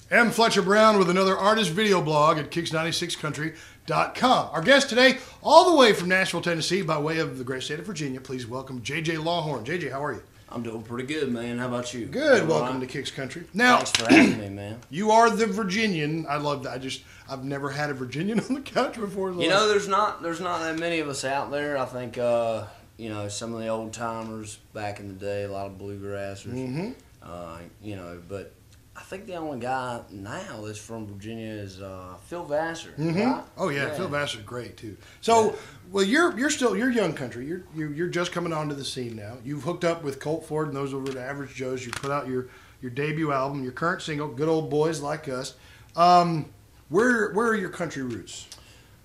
I'm Fletcher Brown with another artist video blog at Kicks96country.com. Our guest today, all the way from Nashville, Tennessee, by way of the great state of Virginia. Please welcome JJ Lawhorn. JJ, how are you? I'm doing pretty good, man. How about you? Good. Welcome to Kicks Country. Now, thanks for having me, man. You are the Virginian. I love that. I've never had a Virginian on the couch before. You know, there's not that many of us out there. I think you know, some of the old timers back in the day, a lot of bluegrassers. Mm-hmm. You know, but I think the only guy now that's from Virginia is Phil Vassar. Mm-hmm. Right? Oh yeah, Phil Vassar's great too. So, well, you're young country. You're just coming onto the scene now. You've hooked up with Colt Ford and those over at Average Joe's. You put out your debut album, your current single, "Good Old Boys Like Us." Where are your country roots?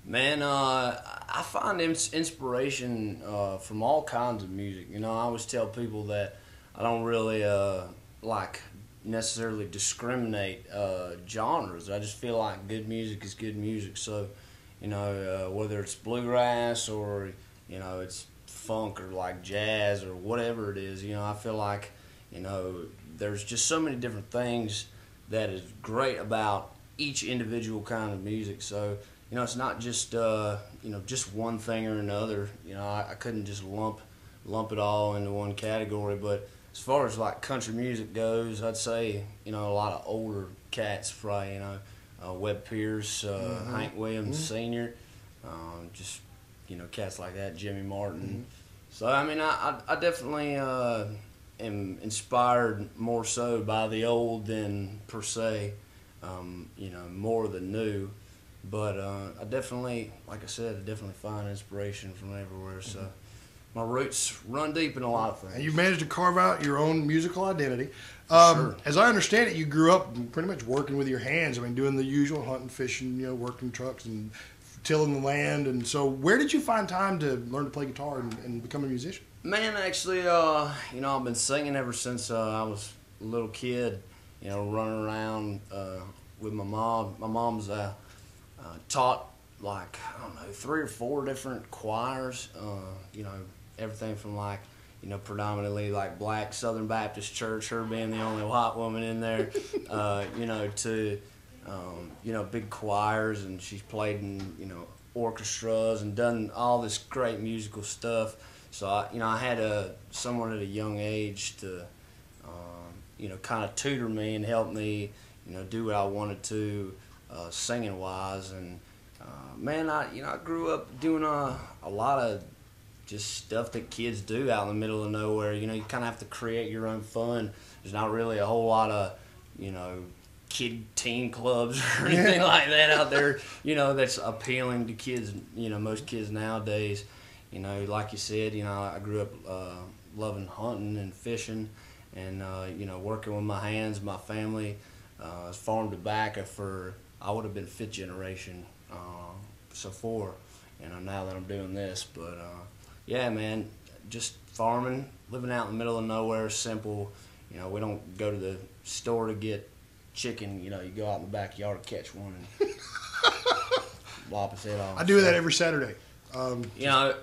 Man, I find inspiration from all kinds of music. You know, I always tell people that I don't really necessarily discriminate genres. I just feel like good music is good music. So, you know, whether it's bluegrass or, you know, it's funk or like jazz or whatever it is, you know, I feel like, you know, there's just so many different things that is great about each individual kind of music. So, you know, it's not just, you know, just one thing or another. You know, I couldn't just lump it all into one category, but as far as like country music goes, I'd say, you know, a lot of older cats, probably, you know, Webb Pierce, Hank Williams Sr., just, you know, cats like that, Jimmy Martin. So, I mean, I definitely am inspired more so by the old than per se, you know, more than new. But I definitely, like I said, I definitely find inspiration from everywhere. So my roots run deep in a lot of things. And you've managed to carve out your own musical identity. Sure. As I understand it, you grew up pretty much working with your hands. I mean, doing the usual hunting, fishing, you know, working trucks and tilling the land. And so where did you find time to learn to play guitar and become a musician? Man, actually, you know, I've been singing ever since I was a little kid, you know, running around with my mom. My mom's taught, like, I don't know, 3 or 4 different choirs, you know, everything from, like, you know, predominantly like black Southern Baptist church, her being the only white woman in there, you know, to, you know, big choirs, and she's played in, you know, orchestras and done all this great musical stuff. So, you know, I had someone at a young age to, you know, kind of tutor me and help me, you know, do what I wanted to, singing wise. And man, I grew up doing a lot of just stuff that kids do out in the middle of nowhere. You know, you kind of have to create your own fun. There's not really a whole lot of, you know, teen clubs or anything like that out there, you know, that's appealing to kids, you know, most kids nowadays. You know, like you said, you know, I grew up loving hunting and fishing and, you know, working with my hands. My family was farm tobacco for, I would have been 5th generation, so 4, you know, now that I'm doing this. But, yeah, man, just farming, living out in the middle of nowhere, simple. You know, we don't go to the store to get chicken. You know, you go out in the backyard to catch one and lop his head off. I do that every Saturday. You know,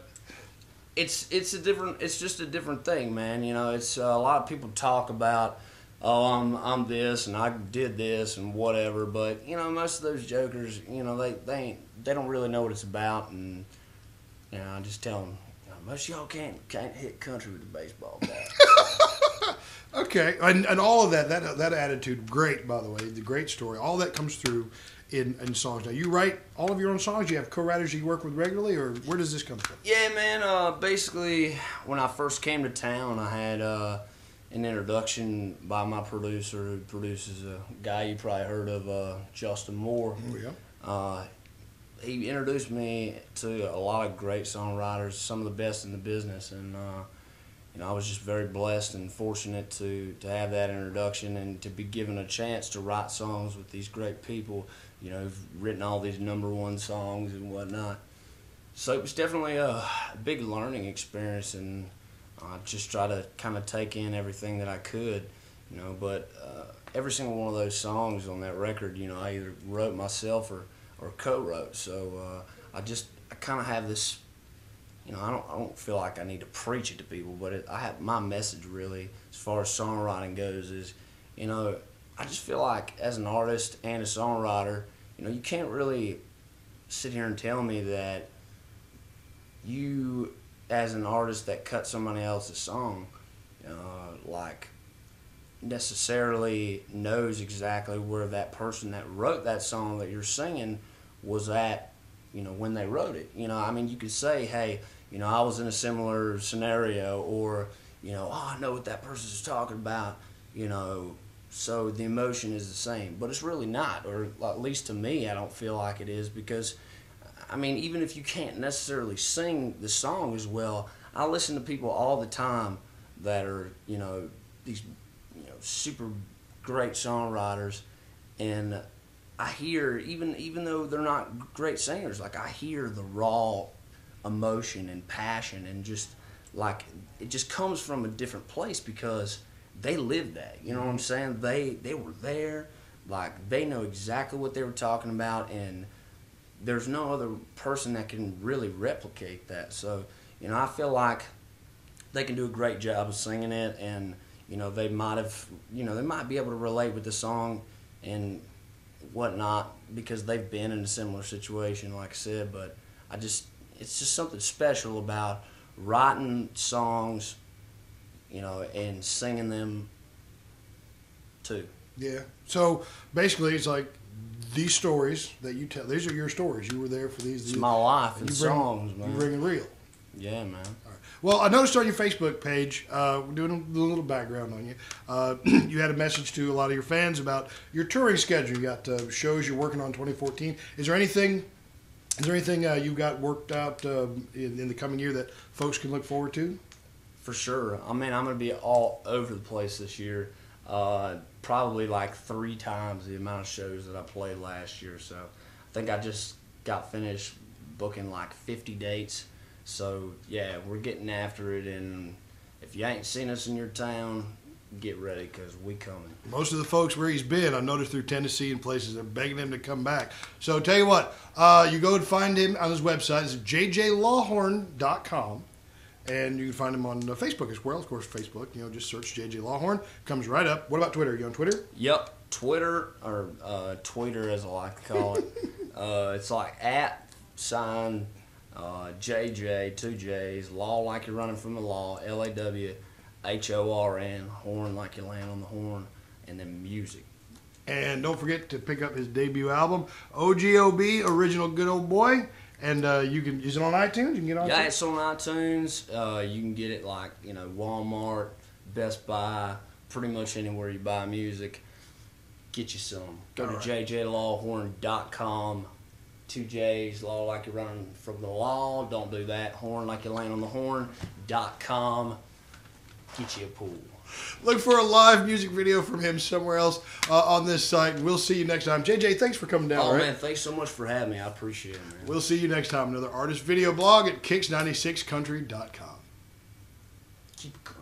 it's just a different thing, man. You know, it's a lot of people talk about, oh, I'm this and I did this and whatever, but you know, most of those jokers, you know, they don't really know what it's about. And you know, I just tell them, you know, most of y'all can't hit country with a baseball bat. Okay, and all of that attitude, great, by the way, the great story, all that comes through in songs. Now, you write all of your own songs? You have co-writers you work with regularly, or where does this come from? Yeah, man, basically, when I first came to town, I had an introduction by my producer, who produces a guy you probably heard of, Justin Moore. Oh, yeah. He introduced me to a lot of great songwriters, some of the best in the business, and you know, I was just very blessed and fortunate to have that introduction and to be given a chance to write songs with these great people, you know, who've written all these #1 songs and whatnot. So it was definitely a big learning experience, and I just try to kind of take in everything that I could, you know. But every single one of those songs on that record, you know, I either wrote myself or co-wrote. So I kind of have this, you know, I don't feel like I need to preach it to people, but I have my message really, as far as songwriting goes, is, you know, I just feel like as an artist and a songwriter, you know, you can't really sit here and tell me that you, as an artist that cut somebody else's song, like necessarily knows exactly where that person that wrote that song that you're singing was at, you know, when they wrote it. You know, I mean, you could say, hey, you know, I was in a similar scenario, or, you know, oh, I know what that person's talking about, you know, so the emotion is the same. But it's really not, or at least to me, I don't feel like it is, because, I mean, even if you can't necessarily sing the song as well, I listen to people all the time that are, you know, these, you know, super great songwriters, and I hear, even though they're not great singers, like, I hear the raw emotion and passion, and just like it just comes from a different place because they lived that. You know what I'm saying? They were there, like they know exactly what they were talking about, and there's no other person that can really replicate that. So, you know, I feel like they can do a great job of singing it, and, you know, they might be able to relate with the song and whatnot because they've been in a similar situation, like I said. But it's just something special about writing songs, you know, and singing them too. Yeah. So basically, it's like these stories that you tell. These are your stories. You were there for these. It's my life and songs, man. You bring it real. Yeah, man. All right. Well, I noticed on your Facebook page, we're doing a little background on you. You had a message to a lot of your fans about your touring schedule. You got shows you're working on 2014. Is there anything you got worked out in the coming year that folks can look forward to? For sure. I mean, I'm going to be all over the place this year. Probably like 3 times the amount of shows that I played last year. So I think I just got finished booking like 50 dates. So yeah, we're getting after it. And if you ain't seen us in your town, get ready, because we coming. Most of the folks where he's been, I noticed through Tennessee and places, are begging him to come back. So tell you what, you go and find him on his website. It's jjlawhorn.com. And you can find him on Facebook as well. Of course, Facebook, you know, just search JJ Lawhorn. Comes right up. What about Twitter? Are you on Twitter? Yep. Twitter, or Tweeter as I like to call it. It's like @ JJ, 2 J's, law like you're running from the law, LAWHORN, horn like you land on the horn, and then music. And don't forget to pick up his debut album, OGOB, Original Good Old Boy. And you can use it on iTunes. You can get it on. Yeah, it's on iTunes. You can get it like, you know, Walmart, Best Buy, pretty much anywhere you buy music. Get you some. Go to jjlawhorn.com. 2 J's, law like you're running from the law. Don't do that. Horn like you land on the horn.com. Get you a pool. Look for a live music video from him somewhere else on this site. We'll see you next time. JJ, thanks for coming down. Oh, man, thanks so much for having me. I appreciate it, man. We'll see you next time. Another artist video blog at kicks96country.com. Keep it coming.